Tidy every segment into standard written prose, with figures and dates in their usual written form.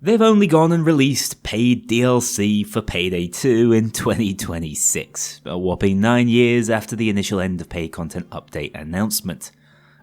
They've only gone and released paid DLC for Payday 2 in 2026, a whopping 9 years after the initial end of paid content update announcement.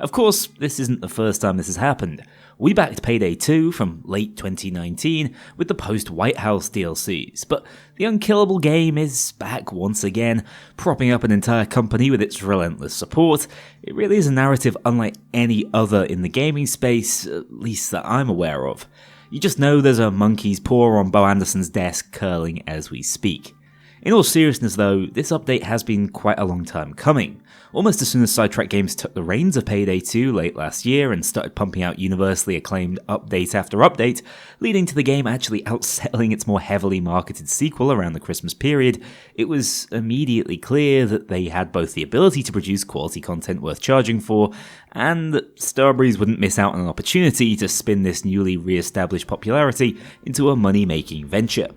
Of course, this isn't the first time this has happened. We backed Payday 2 from late 2019 with the post-White House DLCs, but the unkillable game is back once again, propping up an entire company with its relentless support. It really is a narrative unlike any other in the gaming space, at least that I'm aware of. You just know there's a monkey's paw on Bo Anderson's desk curling as we speak. In all seriousness though, this update has been quite a long time coming. Almost as soon as Sidetrack Games took the reins of Payday 2 late last year and started pumping out universally acclaimed update after update, leading to the game actually outselling its more heavily marketed sequel around the Christmas period, it was immediately clear that they had both the ability to produce quality content worth charging for, and that Starbreeze wouldn't miss out on an opportunity to spin this newly re-established popularity into a money-making venture.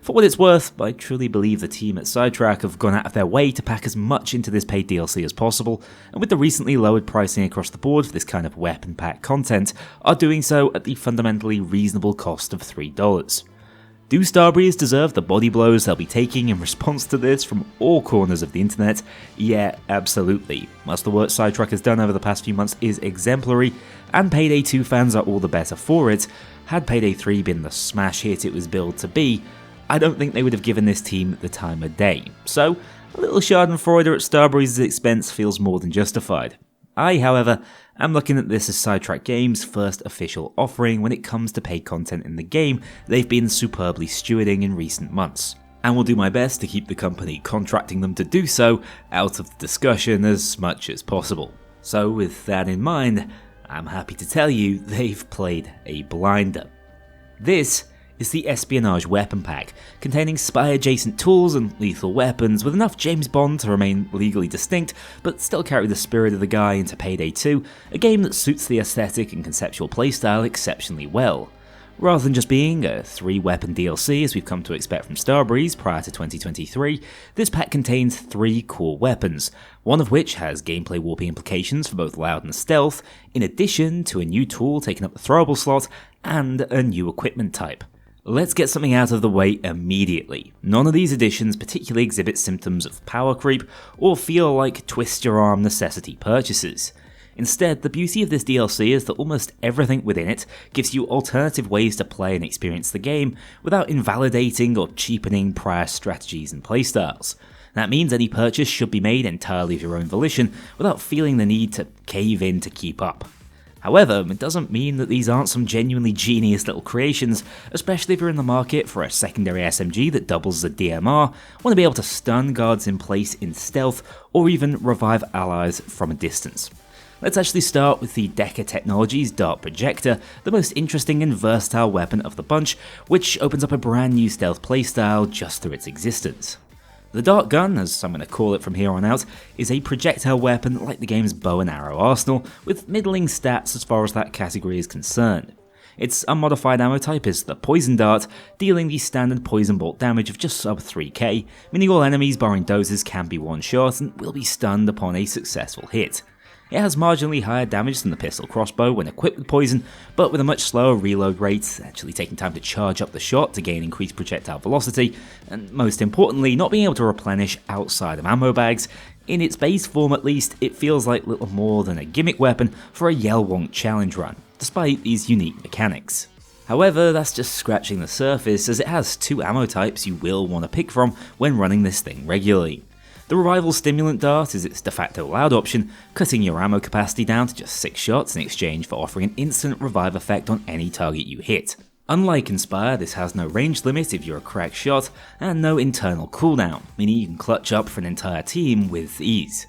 For what it's worth, I truly believe the team at Sidetrack have gone out of their way to pack as much into this paid DLC as possible, and with the recently lowered pricing across the board for this kind of weapon-packed content, are doing so at the fundamentally reasonable cost of $3. Do Starbreeze deserve the body blows they'll be taking in response to this from all corners of the internet? Yeah, absolutely. Whilst the work Sidetrack has done over the past few months is exemplary, and Payday 2 fans are all the better for it, had Payday 3 been the smash hit it was billed to be, I don't think they would have given this team the time of day, so a little schadenfreude at Starbreeze's expense feels more than justified. I, however, am looking at this as Sidetrack Games' first official offering when it comes to paid content in the game they've been superbly stewarding in recent months, and will do my best to keep the company contracting them to do so out of the discussion as much as possible. So with that in mind, I'm happy to tell you they've played a blinder. This is the Espionage weapon pack, containing spy-adjacent tools and lethal weapons with enough James Bond to remain legally distinct, but still carry the spirit of the guy into Payday 2, a game that suits the aesthetic and conceptual playstyle exceptionally well. Rather than just being a 3-weapon DLC as we've come to expect from Starbreeze prior to 2023, this pack contains 3 core weapons, one of which has gameplay warping implications for both loud and stealth, in addition to a new tool taking up the throwable slot, and a new equipment type. Let's get something out of the way immediately. None of these additions particularly exhibit symptoms of power creep or feel like twist-your-arm necessity purchases. Instead, the beauty of this DLC is that almost everything within it gives you alternative ways to play and experience the game without invalidating or cheapening prior strategies and playstyles. That means any purchase should be made entirely of your own volition without feeling the need to cave in to keep up. However, it doesn't mean that these aren't some genuinely genius little creations, especially if you're in the market for a secondary SMG that doubles as a DMR, want to be able to stun guards in place in stealth, or even revive allies from a distance. Let's actually start with the Kknowley's Dart Projector, the most interesting and versatile weapon of the bunch, which opens up a brand new stealth playstyle just through its existence. The dart gun, as I'm going to call it from here on out, is a projectile weapon like the game's bow and arrow arsenal, with middling stats as far as that category is concerned. Its unmodified ammo type is the poison dart, dealing the standard poison bolt damage of just sub 3k, meaning all enemies barring doses can be one-shot and will be stunned upon a successful hit. It has marginally higher damage than the pistol crossbow when equipped with poison, but with a much slower reload rate, actually taking time to charge up the shot to gain increased projectile velocity, and most importantly, not being able to replenish outside of ammo bags. In its base form at least, it feels like little more than a gimmick weapon for a Yell-Wonk challenge run, despite these unique mechanics. However, that's just scratching the surface, as it has 2 ammo types you will want to pick from when running this thing regularly. The Revival Stimulant Dart is its de facto loud option, cutting your ammo capacity down to just 6 shots in exchange for offering an instant revive effect on any target you hit. Unlike Inspire, this has no range limit if you're a cracked shot, and no internal cooldown, meaning you can clutch up for an entire team with ease.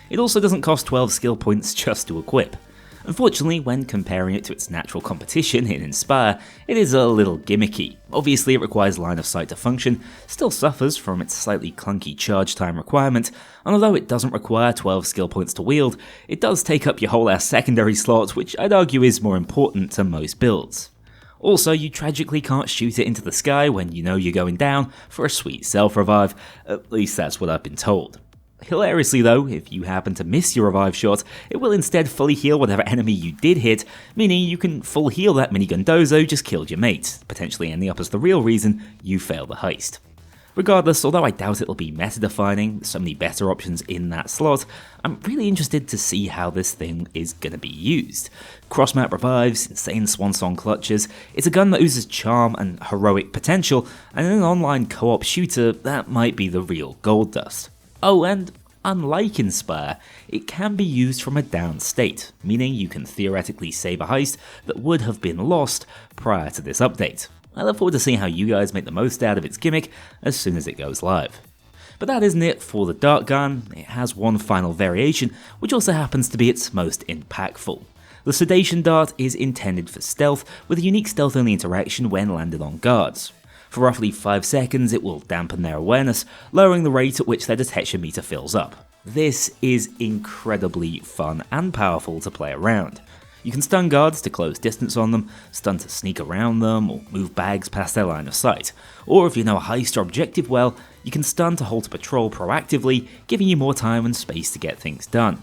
It also doesn't cost 12 skill points just to equip. Unfortunately, when comparing it to its natural competition in Inspire, it is a little gimmicky. Obviously it requires line of sight to function, still suffers from its slightly clunky charge time requirement, and although it doesn't require 12 skill points to wield, it does take up your whole ass secondary slot, which I'd argue is more important to most builds. Also, you tragically can't shoot it into the sky when you know you're going down for a sweet self-revive, at least that's what I've been told. Hilariously though, if you happen to miss your revive shot, it will instead fully heal whatever enemy you did hit, meaning you can full heal that minigun dozo just killed your mate, potentially ending up as the real reason you failed the heist. Regardless, although I doubt it'll be meta-defining, with so many better options in that slot, I'm really interested to see how this thing is going to be used. Cross-map revives, insane swan song clutches, it's a gun that oozes charm and heroic potential, and in an online co-op shooter, that might be the real gold dust. Oh, and unlike Inspire, it can be used from a down state, meaning you can theoretically save a heist that would have been lost prior to this update. I look forward to seeing how you guys make the most out of its gimmick as soon as it goes live. But that isn't it for the dart gun. It has one final variation, which also happens to be its most impactful. The sedation dart is intended for stealth, with a unique stealth-only interaction when landed on guards. For roughly 5 seconds, it will dampen their awareness, lowering the rate at which their detection meter fills up. This is incredibly fun and powerful to play around. You can stun guards to close distance on them, stun to sneak around them, or move bags past their line of sight. Or if you know a heist or objective well, you can stun to halt a patrol proactively, giving you more time and space to get things done.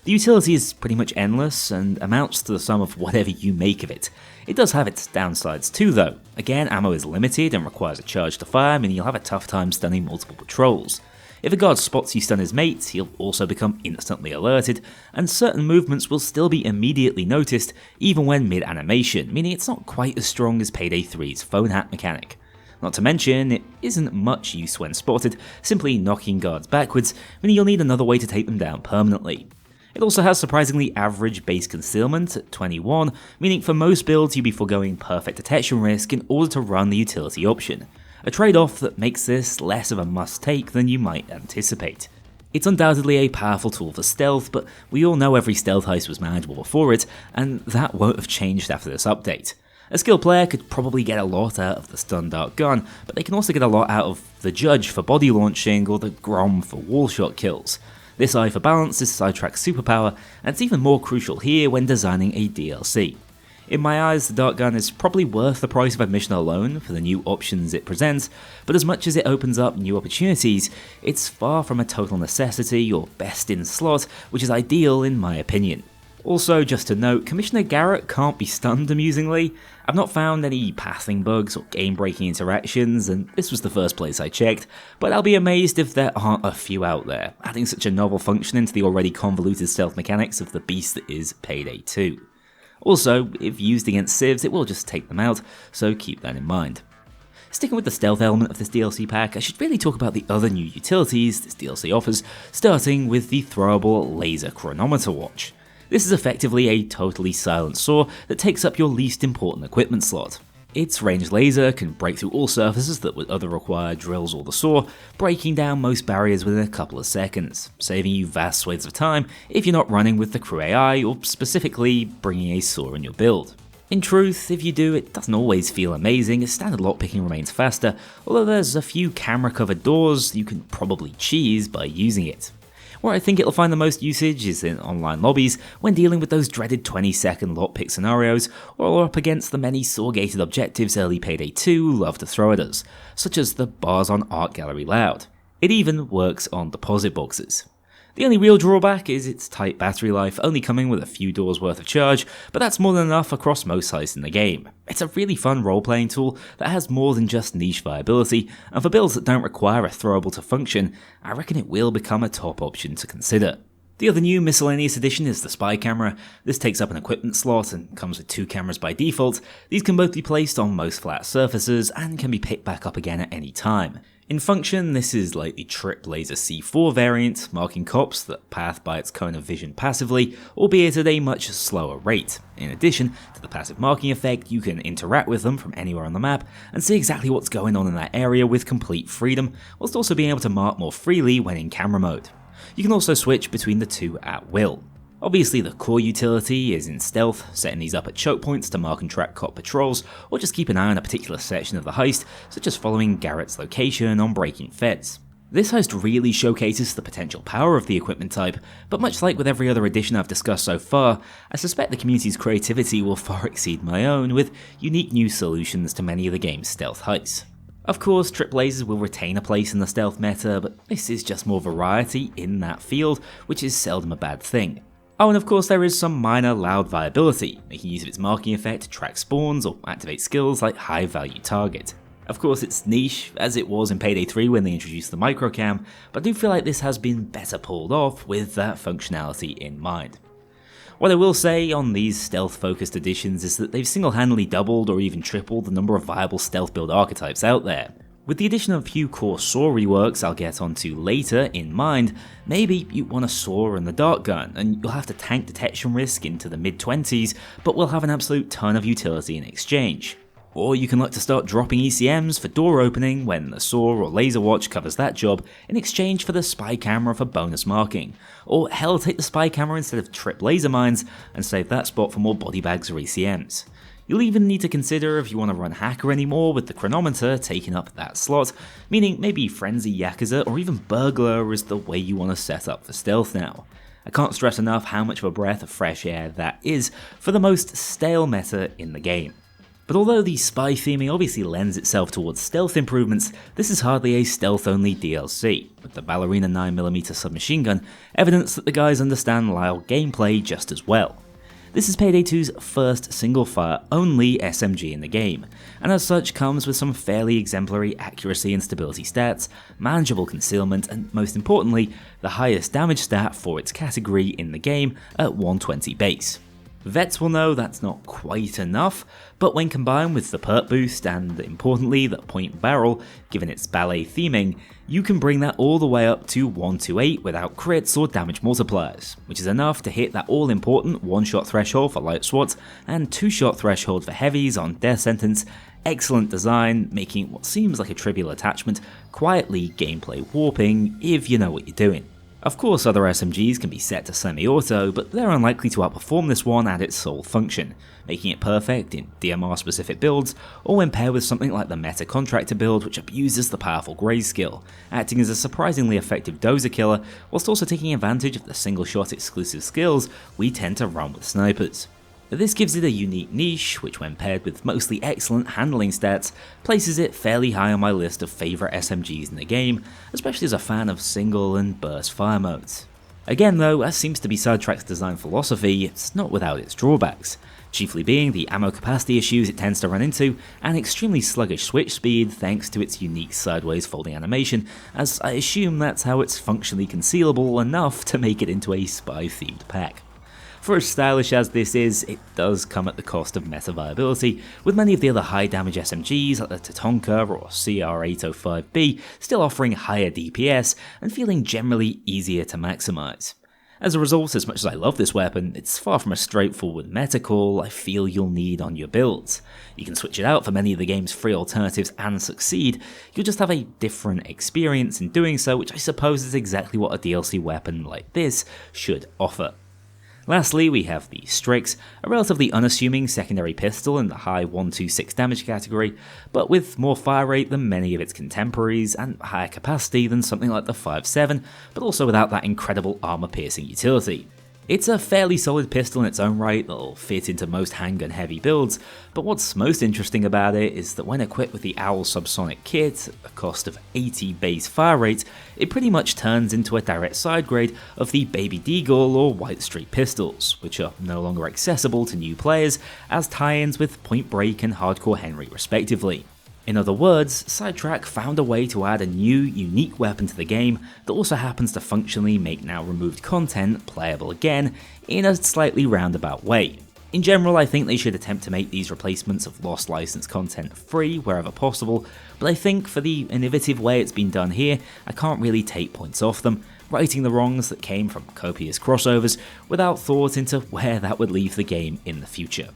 The utility is pretty much endless and amounts to the sum of whatever you make of it. It does have its downsides too though. Again, ammo is limited and requires a charge to fire, meaning you'll have a tough time stunning multiple patrols. If a guard spots you stun his mate, he'll also become instantly alerted, and certain movements will still be immediately noticed even when mid-animation, meaning it's not quite as strong as Payday 3's phone hat mechanic. Not to mention, it isn't much use when spotted, simply knocking guards backwards, meaning you'll need another way to take them down permanently. It also has surprisingly average base concealment at 21, meaning for most builds you'd be foregoing perfect detection risk in order to run the utility option. A trade-off that makes this less of a must-take than you might anticipate. It's undoubtedly a powerful tool for stealth, but we all know every stealth heist was manageable before it, and that won't have changed after this update. A skilled player could probably get a lot out of the stun dart gun, but they can also get a lot out of the Judge for body launching or the Grom for wall shot kills. This eye for balance is Sidetrack's superpower, and it's even more crucial here when designing a DLC. In my eyes, the dart gun is probably worth the price of admission alone for the new options it presents, but as much as it opens up new opportunities, it's far from a total necessity or best in slot, which is ideal in my opinion. Also, just to note, Commissioner Garrett can't be stunned amusingly. I've not found any pathing bugs or game-breaking interactions, and this was the first place I checked, but I'll be amazed if there aren't a few out there, adding such a novel function into the already convoluted stealth mechanics of the beast that is Payday 2. Also, if used against civs, it will just take them out, so keep that in mind. Sticking with the stealth element of this DLC pack, I should really talk about the other new utilities this DLC offers, starting with the throwable laser chronometer watch. This is effectively a totally silent saw that takes up your least important equipment slot. Its ranged laser can break through all surfaces that would other require drills or the saw, breaking down most barriers within a couple of seconds, saving you vast swathes of time if you're not running with the crew AI or specifically bringing a saw in your build. In truth, if you do, it doesn't always feel amazing as standard lockpicking remains faster, although there's a few camera covered doors you can probably cheese by using it. Where I think it'll find the most usage is in online lobbies when dealing with those dreaded 20-second lockpick scenarios, or up against the many saw-gated objectives early Payday 2 love to throw at us, such as the bars on Art Gallery Loud. It even works on deposit boxes. The only real drawback is its tight battery life, only coming with a few doors worth of charge, but that's more than enough across most heists in the game. It's a really fun role-playing tool that has more than just niche viability, and for builds that don't require a throwable to function, I reckon it will become a top option to consider. The other new miscellaneous addition is the spy camera. This takes up an equipment slot and comes with 2 cameras by default. These can both be placed on most flat surfaces and can be picked back up again at any time. In function, this is like the Trip Laser C4 variant, marking cops that path by its cone of vision passively, albeit at a much slower rate. In addition to the passive marking effect, you can interact with them from anywhere on the map and see exactly what's going on in that area with complete freedom, whilst also being able to mark more freely when in camera mode. You can also switch between the two at will. Obviously the core utility is in stealth, setting these up at choke points to mark and track cop patrols, or just keep an eye on a particular section of the heist, such as following Garrett's location on breaking feds. This heist really showcases the potential power of the equipment type, but much like with every other addition I've discussed so far, I suspect the community's creativity will far exceed my own with unique new solutions to many of the game's stealth heists. Of course, trip lasers will retain a place in the stealth meta, but this is just more variety in that field, which is seldom a bad thing. Oh, and of course there is some minor loud viability, making use of its marking effect to track spawns or activate skills like high value target. Of course it's niche, as it was in Payday 3 when they introduced the microcam, but I do feel like this has been better pulled off with that functionality in mind. What I will say on these stealth-focused additions is that they've single-handedly doubled or even tripled the number of viable stealth build archetypes out there. With the addition of a few core saw reworks I'll get onto later in mind, maybe you want a saw and the dart gun, and you'll have to tank detection risk into the mid-20s, but will have an absolute ton of utility in exchange. Or you can look to start dropping ECMs for door opening when the saw or laser watch covers that job in exchange for the spy camera for bonus marking. Or hell, take the spy camera instead of trip laser mines and save that spot for more body bags or ECMs. You'll even need to consider if you want to run hacker anymore with the chronometer taking up that slot, meaning maybe frenzy yakuza or even burglar is the way you want to set up for stealth now. I can't stress enough how much of a breath of fresh air that is for the most stale meta in the game. But although the spy theming obviously lends itself towards stealth improvements, this is hardly a stealth-only DLC, with the Ballerina 9mm submachine gun evidence that the guys understand Lyle gameplay just as well. This is Payday 2's first single-fire only SMG in the game, and as such comes with some fairly exemplary accuracy and stability stats, manageable concealment, and most importantly, the highest damage stat for its category in the game at 120 base. Vets will know that's not quite enough, but when combined with the perk boost and, importantly, the point barrel, given its ballet theming, you can bring that all the way up to 128 without crits or damage multipliers, which is enough to hit that all-important one-shot threshold for light SWAT and two-shot threshold for heavies on death sentence. Excellent design, making what seems like a trivial attachment quietly gameplay warping if you know what you're doing. Of course, other SMGs can be set to semi-auto, but they're unlikely to outperform this one at its sole function, making it perfect in DMR-specific builds, or when paired with something like the Meta Contractor build, which abuses the powerful graze skill, acting as a surprisingly effective dozer killer, whilst also taking advantage of the single-shot exclusive skills we tend to run with snipers. This gives it a unique niche, which when paired with mostly excellent handling stats, places it fairly high on my list of favourite SMGs in the game, especially as a fan of single and burst fire modes. Again though, as seems to be Sidetrack's design philosophy, it's not without its drawbacks, chiefly being the ammo capacity issues it tends to run into, and extremely sluggish switch speed thanks to its unique sideways folding animation, as I assume that's how it's functionally concealable enough to make it into a spy-themed pack. For as stylish as this is, it does come at the cost of meta viability, with many of the other high damage SMGs like the Tatonka or CR805B still offering higher DPS and feeling generally easier to maximise. As a result, as much as I love this weapon, it's far from a straightforward meta call I feel you'll need on your builds. You can switch it out for many of the game's free alternatives and succeed, you'll just have a different experience in doing so, which I suppose is exactly what a DLC weapon like this should offer. Lastly, we have the Stricks, a relatively unassuming secondary pistol in the high 126 damage category, but with more fire rate than many of its contemporaries and higher capacity than something like the 5.7, but also without that incredible armor-piercing utility. It's a fairly solid pistol in its own right that'll fit into most handgun heavy builds, but what's most interesting about it is that when equipped with the Owl subsonic kit, at a cost of 80 base fire rate, it pretty much turns into a direct side grade of the Baby Deagle or White Streak pistols, which are no longer accessible to new players as tie-ins with Point Break and Hardcore Henry respectively. In other words, Sidetrack found a way to add a new, unique weapon to the game that also happens to functionally make now removed content playable again in a slightly roundabout way. In general, I think they should attempt to make these replacements of lost licensed content free wherever possible, but I think for the innovative way it's been done here, I can't really take points off them, righting the wrongs that came from copious crossovers without thought into where that would leave the game in the future.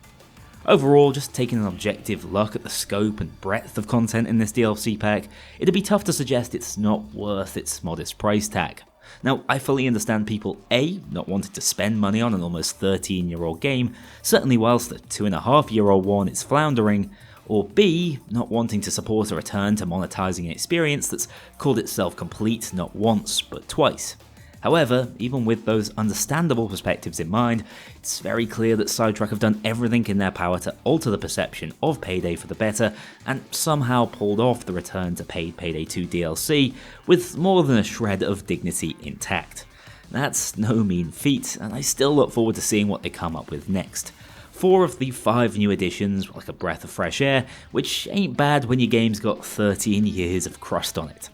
Overall, just taking an objective look at the scope and breadth of content in this DLC pack, it'd be tough to suggest it's not worth its modest price tag. Now, I fully understand people A, not wanting to spend money on an almost 13-year-old game, certainly whilst the 2.5-year-old one is floundering, or B, not wanting to support a return to monetizing an experience that's called itself complete not once, but twice. However, even with those understandable perspectives in mind, it's very clear that Sidetrack have done everything in their power to alter the perception of Payday for the better, and somehow pulled off the return to paid Payday 2 DLC with more than a shred of dignity intact. That's no mean feat, and I still look forward to seeing what they come up with next. 4 of the 5 new additions were like a breath of fresh air, which ain't bad when your game's got 13 years of crust on it.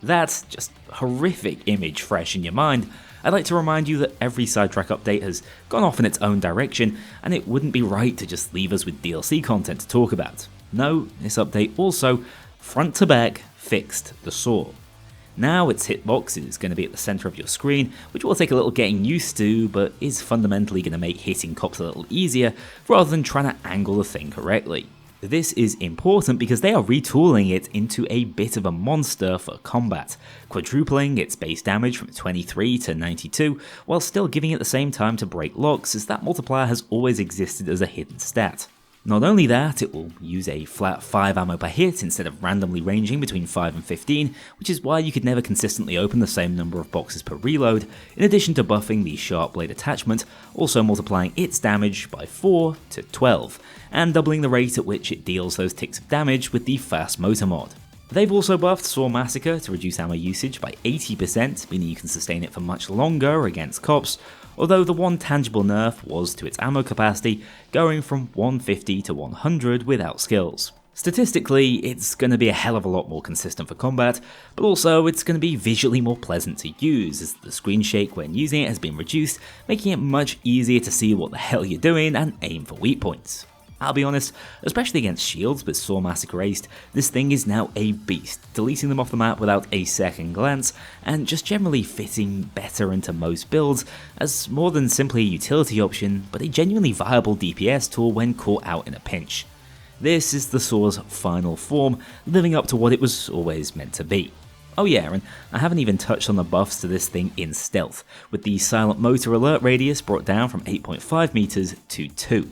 That's just horrific image fresh in your mind. I'd like to remind you that every Sidetrack update has gone off in its own direction, and it wouldn't be right to just leave us with DLC content to talk about. No, this update also, front to back, fixed the saw. Now its hitbox is going to be at the centre of your screen, which will take a little getting used to, but is fundamentally going to make hitting cops a little easier, rather than trying to angle the thing correctly. This is important because they are retooling it into a bit of a monster for combat, quadrupling its base damage from 23 to 92, while still giving it the same time to break locks, as that multiplier has always existed as a hidden stat. Not only that, it will use a flat 5 ammo per hit instead of randomly ranging between 5 and 15, which is why you could never consistently open the same number of boxes per reload, in addition to buffing the sharp blade attachment, also multiplying its damage by 4 to 12, and doubling the rate at which it deals those ticks of damage with the fast motor mod. They've also buffed Saw Massacre to reduce ammo usage by 80%, meaning you can sustain it for much longer against cops, although the one tangible nerf was to its ammo capacity, going from 150 to 100 without skills. Statistically, it's going to be a hell of a lot more consistent for combat, but also it's going to be visually more pleasant to use, as the screen shake when using it has been reduced, making it much easier to see what the hell you're doing and aim for weak points. I'll be honest, especially against shields with Saw Massacre aced, this thing is now a beast, deleting them off the map without a second glance, and just generally fitting better into most builds as more than simply a utility option, but a genuinely viable DPS tool when caught out in a pinch. This is the Saw's final form, living up to what it was always meant to be. Oh yeah, and I haven't even touched on the buffs to this thing in stealth, with the silent motor alert radius brought down from 8.5 meters to 2.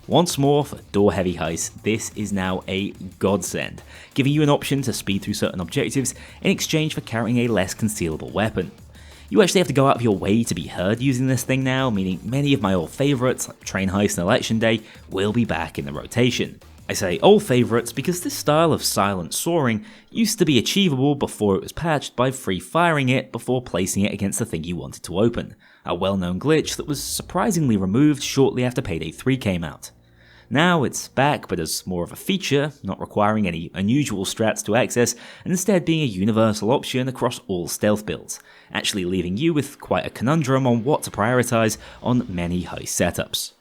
Once more, for door-heavy heists, this is now a godsend, giving you an option to speed through certain objectives in exchange for carrying a less concealable weapon. You actually have to go out of your way to be heard using this thing now, meaning many of my old favourites, like Train Heist and Election Day, will be back in the rotation. I say old favourites because this style of silent soaring used to be achievable before it was patched by free-firing it before placing it against the thing you wanted to open, a well-known glitch that was surprisingly removed shortly after Payday 3 came out. Now it's back, but as more of a feature, not requiring any unusual strats to access, and instead being a universal option across all stealth builds, actually leaving you with quite a conundrum on what to prioritise on many heist setups.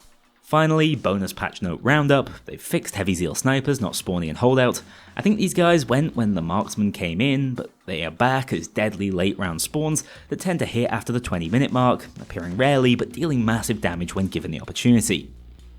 Finally, bonus patch note roundup, they've fixed Heavy Zeal snipers not spawning in holdout. I think these guys went when the marksman came in, but they are back as deadly late round spawns that tend to hit after the 20-minute mark, appearing rarely but dealing massive damage when given the opportunity.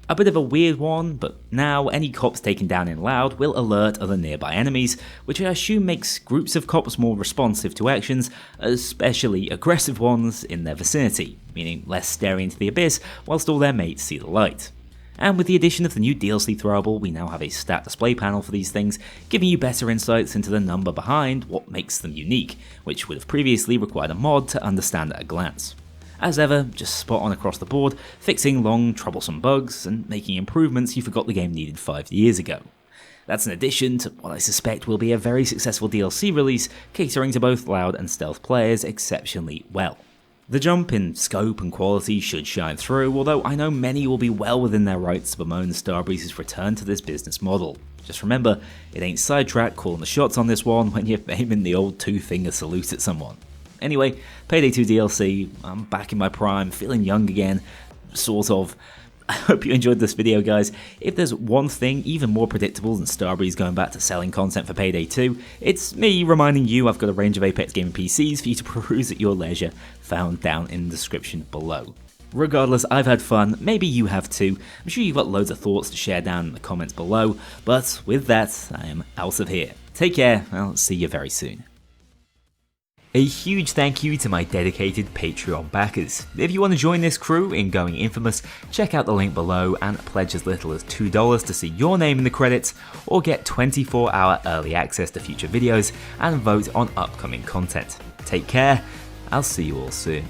A bit of a weird one, but now any cops taken down in loud will alert other nearby enemies, which I assume makes groups of cops more responsive to actions, especially aggressive ones in their vicinity, meaning less staring into the abyss whilst all their mates see the light. And with the addition of the new DLC throwable, we now have a stat display panel for these things, giving you better insights into the number behind what makes them unique, which would have previously required a mod to understand at a glance. As ever, just spot on across the board, fixing long, troublesome bugs, and making improvements you forgot the game needed 5 years ago. That's in addition to what I suspect will be a very successful DLC release, catering to both loud and stealth players exceptionally well. The jump in scope and quality should shine through, although I know many will be well within their rights to bemoan Starbreeze's return to this business model. Just remember, it ain't Sidetrack calling the shots on this one when you're aiming the old two-finger salute at someone. Anyway, Payday 2 DLC, I'm back in my prime, feeling young again, sort of. I hope you enjoyed this video, guys. If there's one thing even more predictable than Starbreeze going back to selling content for Payday 2, it's me reminding you I've got a range of Apex Gaming PCs for you to peruse at your leisure, found down in the description below. Regardless, I've had fun, maybe you have too. I'm sure you've got loads of thoughts to share down in the comments below, but with that, I am out of here. Take care, I'll see you very soon. A huge thank you to my dedicated Patreon backers. If you want to join this crew in going infamous, check out the link below and pledge as little as $2 to see your name in the credits, or get 24-hour early access to future videos and vote on upcoming content. Take care, I'll see you all soon.